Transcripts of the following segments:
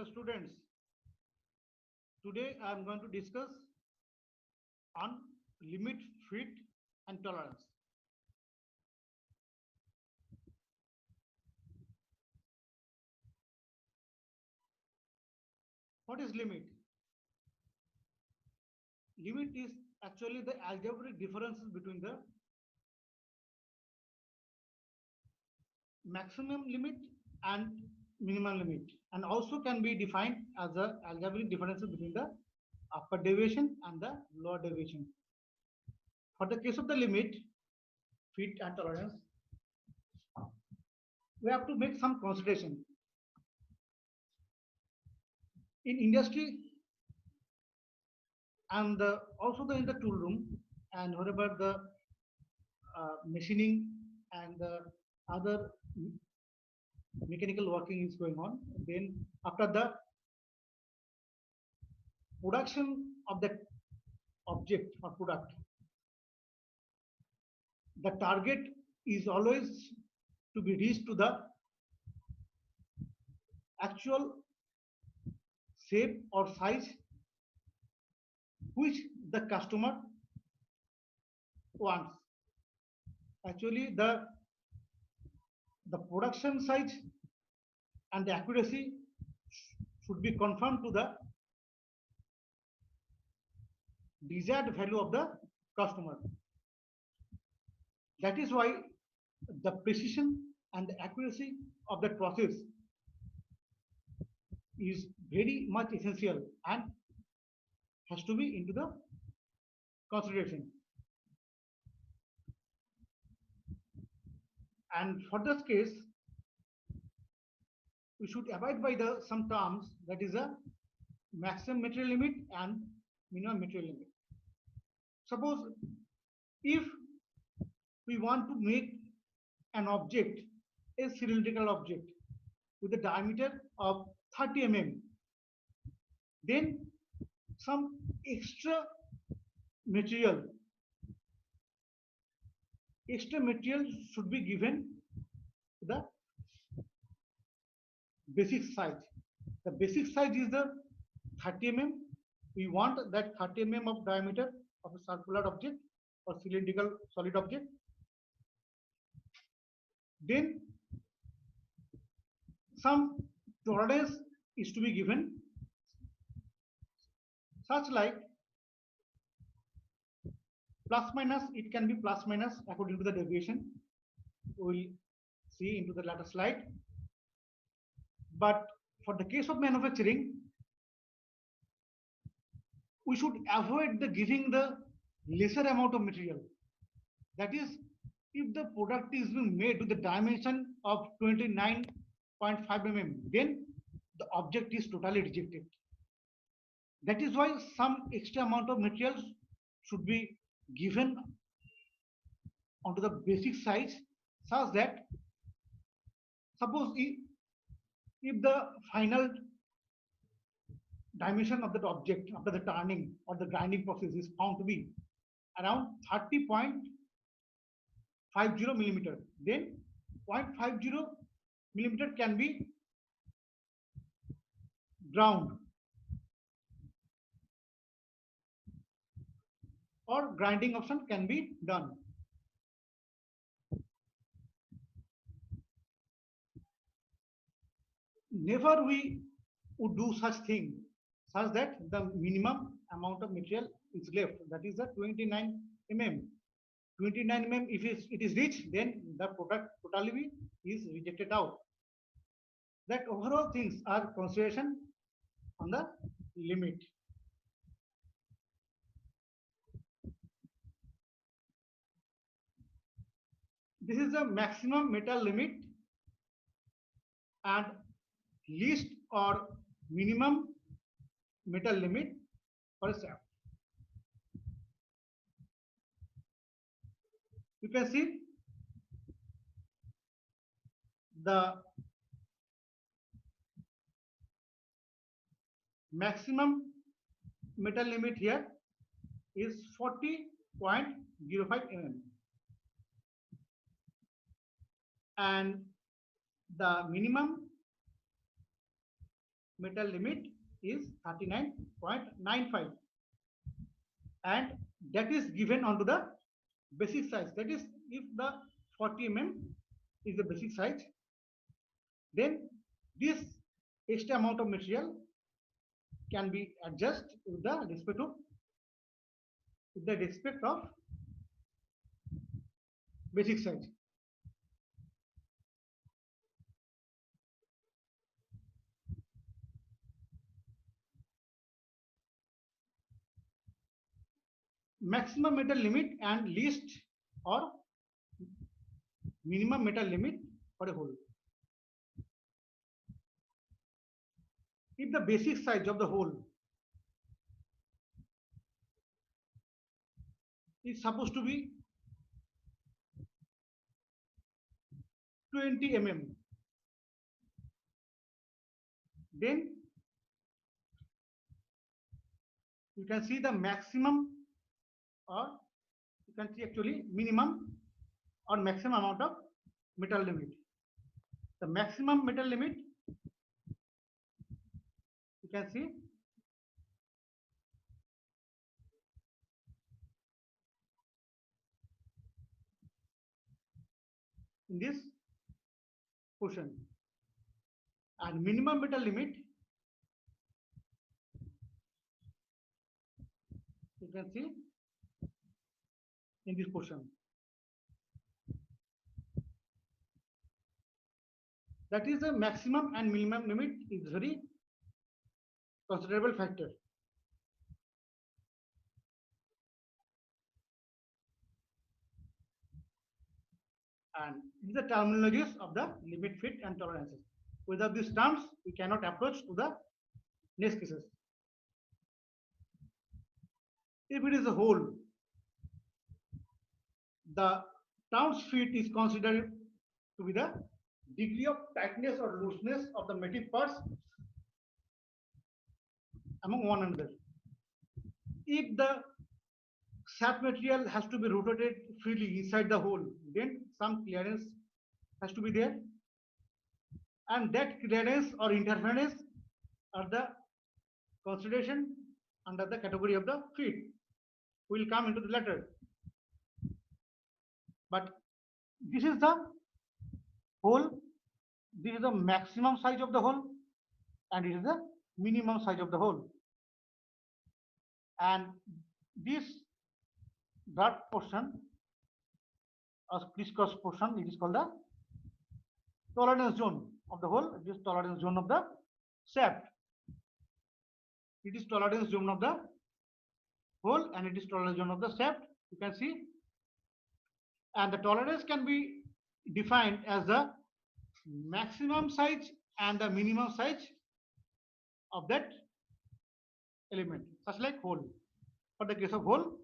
Hello students, today I am going to discuss on limit, fit and tolerance. What is limit? Limit is actually the algebraic differences between the maximum limit and minimum limit, and also can be defined as the algebraic differences between the upper deviation and the lower deviation. For the case of the limit, fit and tolerance, we have to make some consideration. In industry and also in the tool room, and wherever the machining and the other mechanical working is going on, then after the production of the object or product, the target is always to be reached to the actual shape or size which the customer wants. Actually, the production size and the accuracy should be conformed to the desired value of the customer. That is why the precision and the accuracy of that process is very much essential and has to be into the consideration. And for this case, we should abide by the some terms, that is a maximum material limit and minimum material limit. Suppose if we want to make an object, a cylindrical object with a diameter of 30 mm, then some extra material should be given to the basic size. The basic size is the 30 mm. We want that 30 mm of diameter of a circular object or cylindrical solid object. Then some tolerance is to be given, such like plus minus, it can be plus minus according to the deviation. We will see into the later slide. But for the case of manufacturing, we should avoid the giving the lesser amount of material. That is, if the product is being made with the dimension of 29.5 mm, then the object is totally rejected. That is why some extra amount of materials should be given onto the basic size, such that suppose if the final dimension of that object after the turning or the grinding process is found to be around 30.50 millimeter, then 0.50 millimeter can be ground or grinding option can be done. Never we would do such thing such that the minimum amount of material is left, that is the 29 mm. 29 mm, if it is reached, then the product totally is rejected out. That overall things are consideration on the limit. This is the maximum metal limit and least or minimum metal limit for a shaft. You can see the maximum metal limit here is 40.05 mm, and the minimum metal limit is 39.95, and that is given onto the basic size. That is, if the 40 is the basic size, then this extra amount of material can be adjusted with the respect of basic size. Maximum metal limit and least or minimum metal limit for a hole. If the basic size of the hole is supposed to be 20 then you can see the maximum, or you can see actually minimum or maximum amount of metal limit. The maximum metal limit, you can see in this portion, and minimum metal limit you can see in this portion. That is the maximum and minimum limit is very considerable factor. And these are the terminologies of the limit, fit, and tolerances. Without these terms, we cannot approach to the next cases. If it is a hole, the Townes fit is considered to be the degree of tightness or looseness of the metal parts among one another. If the shaft material has to be rotated freely inside the hole, then some clearance has to be there, and that clearance or interference are the consideration under the category of the fit. We will come into the latter. But this is the hole, this is the maximum size of the hole, and it is the minimum size of the hole. And this dark portion or crisscross portion, it is called the tolerance zone of the hole. It is tolerance zone of the shaft. It is tolerance zone of the hole, and it is tolerance zone of the shaft. You can see, and the tolerance can be defined as the maximum size and the minimum size of that element, such like hole. For the case of hole,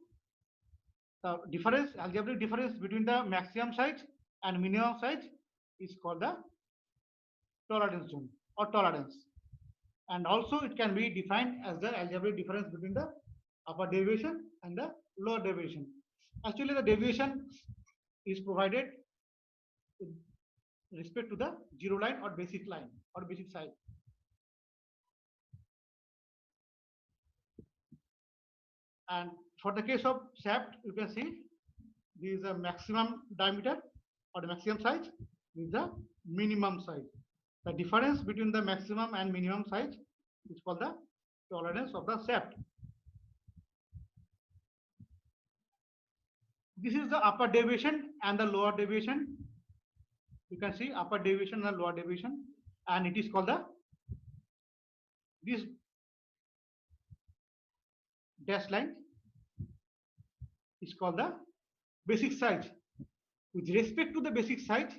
the difference, algebraic difference between the maximum size and minimum size is called the tolerance zone or tolerance. And also it can be defined as the algebraic difference between the upper deviation and the lower deviation. Actually, the deviation is provided with respect to the zero line or basic line or basic size. And for the case of shaft, you can see this is a maximum diameter or the maximum size, this is the minimum size. The difference between the maximum and minimum size is called the tolerance of the shaft. This is the upper deviation and the lower deviation. You can see upper deviation and lower deviation, and it is called the, this dash line is called the basic size. With respect to the basic size,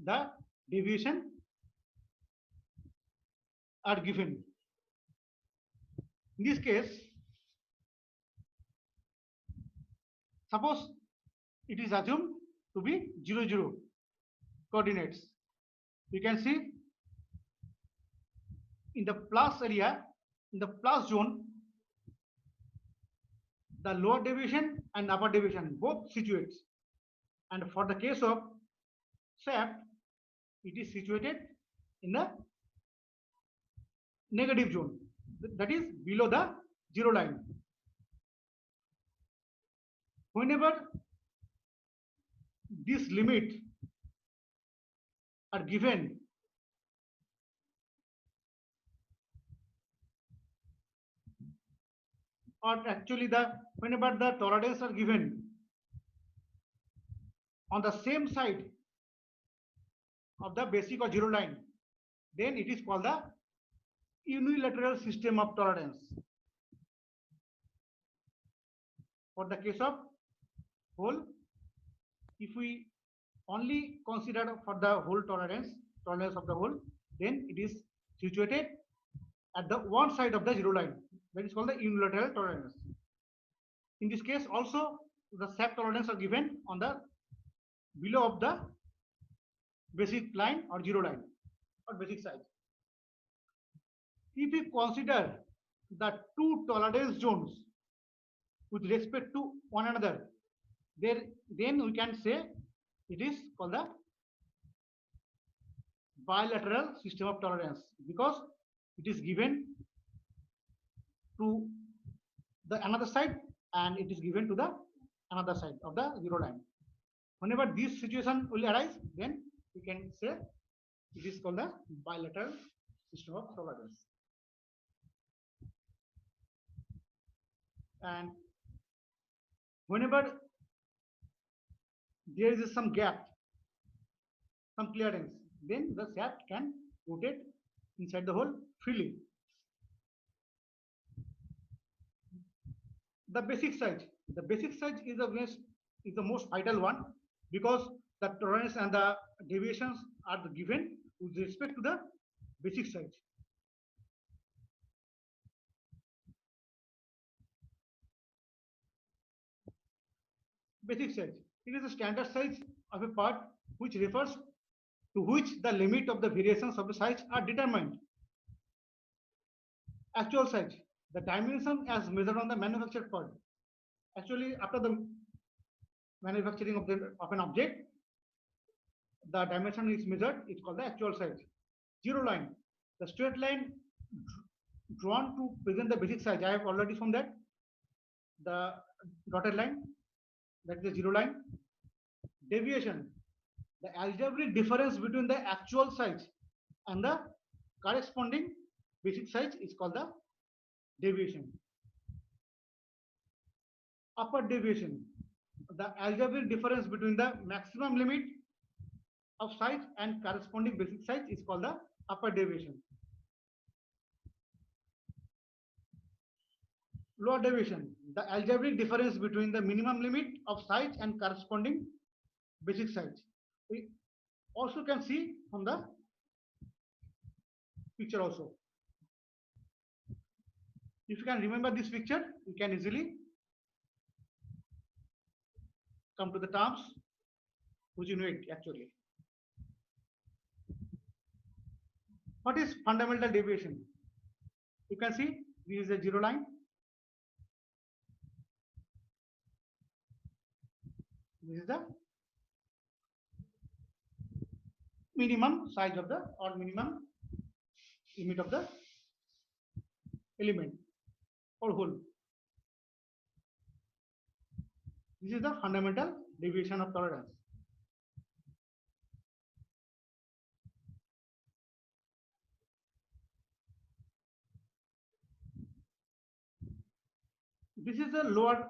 the deviation are given. In this case, suppose it is assumed to be 0, 0 coordinates. You can see in the plus area, in the plus zone, the lower deviation and upper deviation both situates. And for the case of shaft, it is situated in the negative zone, that is below the zero line. Whenever this limit are given or actually whenever the tolerance are given on the same side of the basic or zero line, then it is called the unilateral system of tolerance. For the case of hole, if we only consider for the hole tolerance of the hole, then it is situated at the one side of the zero line. That is called the unilateral tolerance. In this case also, the sap tolerance are given on the below of the basic line or zero line or basic side. If we consider the two tolerance zones with respect to one another, then we can say it is called the bilateral system of tolerance, because it is given to the another side and it is given to the another side of the zero line. Whenever this situation will arise, then we can say it is called the bilateral system of tolerance. And whenever there is some gap, some clearance, then the shaft can rotate inside the hole freely. The basic size is the most vital one, because the tolerance and the deviations are given with respect to the basic size. Basic size, it is a standard size of a part which refers to which the limit of the variations of the size are determined. Actual size, the dimension as measured on the manufactured part. Actually, after the manufacturing of an object, the dimension is measured, it's called the actual size. Zero line, the straight line drawn to present the basic size. I have already shown that. The dotted line, that is the zero line. Deviation, the algebraic difference between the actual size and the corresponding basic size is called the deviation. Upper deviation, the algebraic difference between the maximum limit of size and corresponding basic size is called the upper deviation. Lower deviation, the algebraic difference between the minimum limit of size and corresponding basic size. We also can see from the picture also. If you can remember this picture, you can easily come to the terms which you know it actually. What is fundamental deviation? You can see this is a zero line. This is the minimum size of the or minimum limit of the element or hole. This is the fundamental deviation of tolerance. This is the lower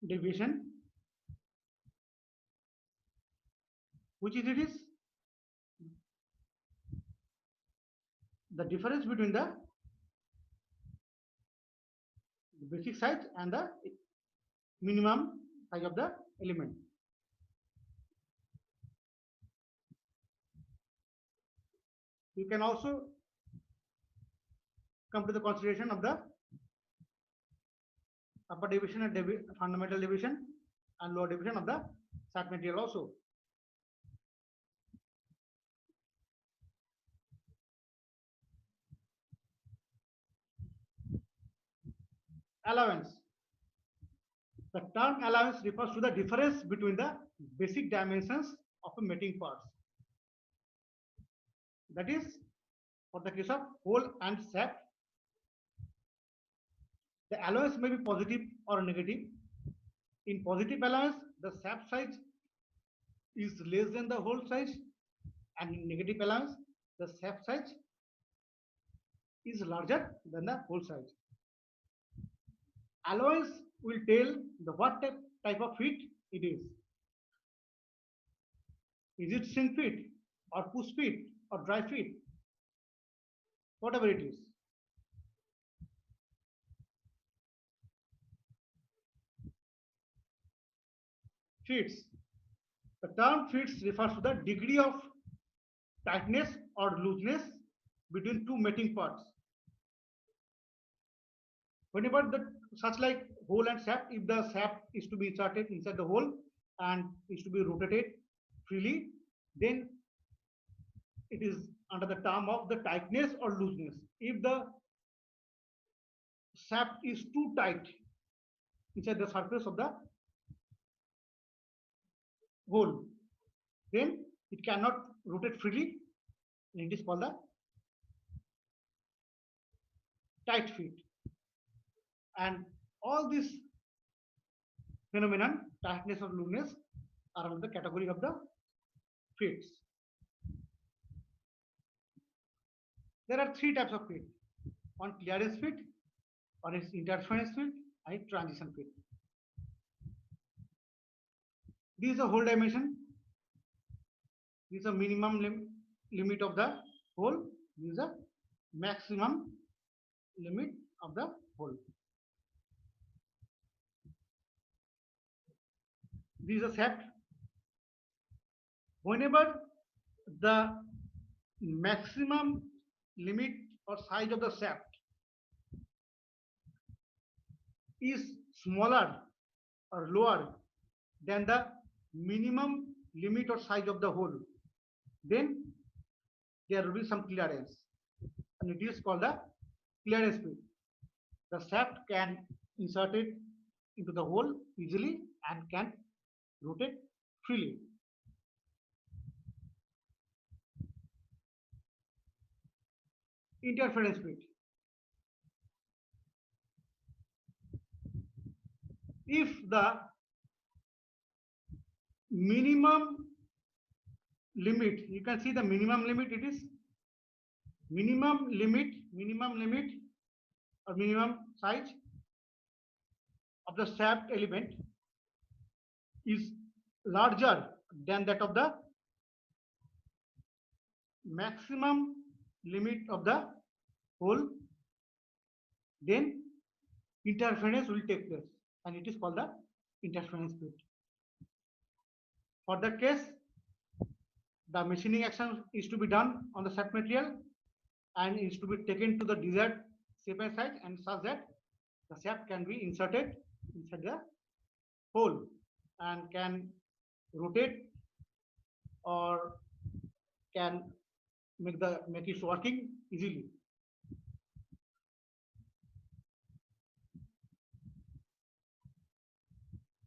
deviation, which is the difference between the basic size and the minimum size of the element. You can also come to the consideration of the upper deviation and fundamental deviation and lower deviation of the shaft material also. Allowance. The term allowance refers to the difference between the basic dimensions of a mating parts. That is, For the case of hole and sap, the allowance may be positive or negative. In positive allowance, the sap size is less than the hole size, and in negative allowance, the sap size is larger than the hole size. Allowance will tell the what type of feed it is. Is it sink feed or push feed or dry feed? Whatever it is. Feeds. The term feeds refers to the degree of tightness or looseness between two mating parts. Whenever the such like hole and sap, if the sap is to be inserted inside the hole and is to be rotated freely, then it is under the term of the tightness or looseness. If the sap is too tight inside the surface of the hole, then it cannot rotate freely, and it is called the tight feed. And all these phenomenon, tightness or looseness, are under the category of the feeds. There are three types of feed: one clearance feed, one is interference feed, and transition feed. This is a hole dimension. This is a minimum limit of the hole. This is a maximum limit of the hole. This is a shaft. Whenever the maximum limit or size of the shaft is smaller or lower than the minimum limit or size of the hole, then there will be some clearance, and it is called the clearance feed. The shaft can insert it into the hole easily and can rotate freely. Interference feed. If the minimum limit, you can see the minimum limit, it is minimum limit or minimum size of the shaft element is larger than that of the maximum limit of the hole, then interference will take place, and it is called the interference feed. For that case, the machining action is to be done on the shaft material and is to be taken to the desired shape and size, and such that the shaft can be inserted inside the hole and can rotate or can make it working easily.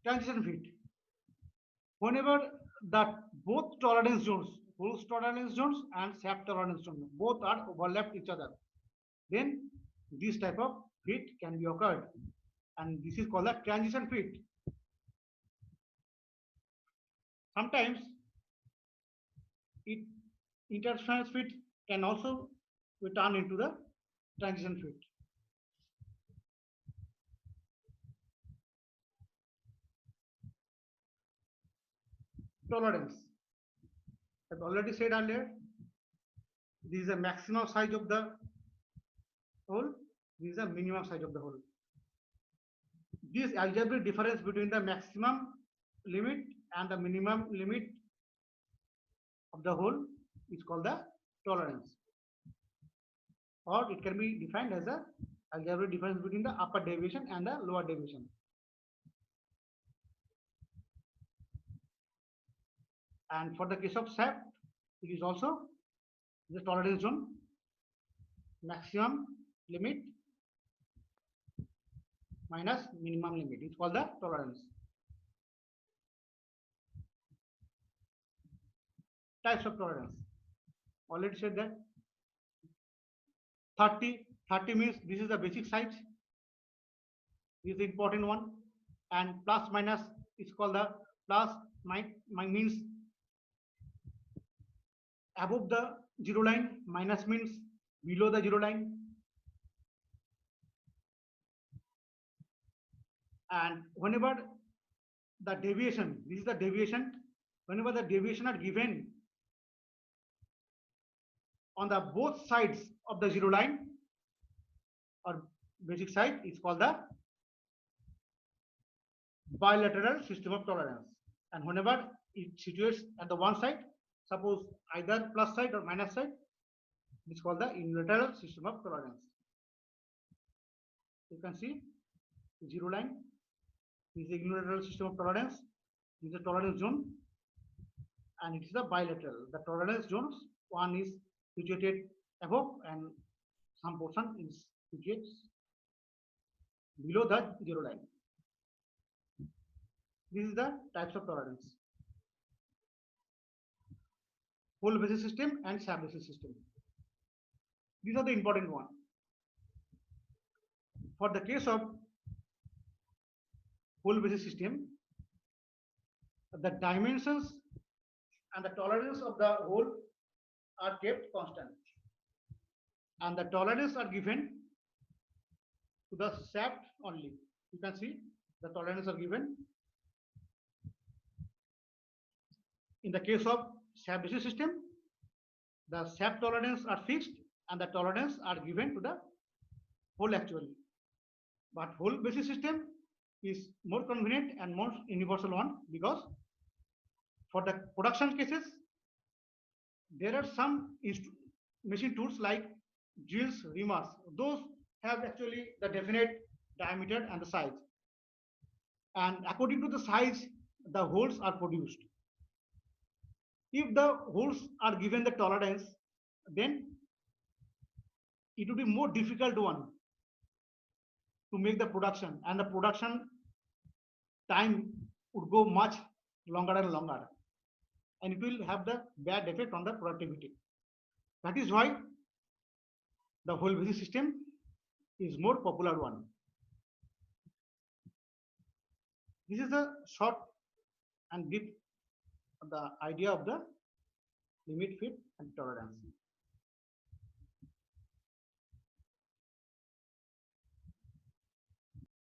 Transition feed. Whenever that both tolerance zones, hose tolerance zones and shaft tolerance zones, both are overlapped each other, then this type of feed can be occurred, and this is called a transition feed. Sometimes interference feed can also be turned into the transition feed. Tolerance. I've already said earlier, this is a maximum size of the hole, this is a minimum size of the hole. This algebraic difference between the maximum limit and the minimum limit of the hole is called the tolerance, or it can be defined as the algebraic difference between the upper deviation and the lower deviation. And for the case of shaft, it is also the tolerance zone, maximum limit minus minimum limit. It's called the tolerance. Types of tolerance. Already said that 30 means this is the basic size. This is the important one. And plus minus is called the plus means above the zero line, minus means below the zero line. And whenever the deviation, this is the deviation, whenever the deviation are given on the both sides of the zero line or basic side is called the bilateral system of tolerance. And whenever it situates at the one side, suppose either plus side or minus side, it is called the unilateral system of tolerance. You can see zero line is the unilateral system of tolerance. This is the tolerance zone, and it is the bilateral. The tolerance zones, one is situated above and some portion is situated below the zero line. This is the types of tolerance: whole basis system and sub basis system. These are the important one. For the case of whole basis system, the dimensions and the tolerance of the hole are kept constant, and the tolerance are given to the shaft only. You can see the tolerance are given. In the case of shaft basis system, the shaft tolerance are fixed and the tolerance are given to the hole actually. But whole basis system is more convenient and more universal one, because for the production cases, there are some machine tools like drills, reamers. Those have actually the definite diameter and the size. And according to the size, the holes are produced. If the holes are given the tolerance, then it would be more difficult one to make the production, and the production time would go much longer and longer, and it will have the bad effect on the productivity. That is why the whole basis system is more popular one. This is the short and brief the idea of the limit, fit, and tolerance.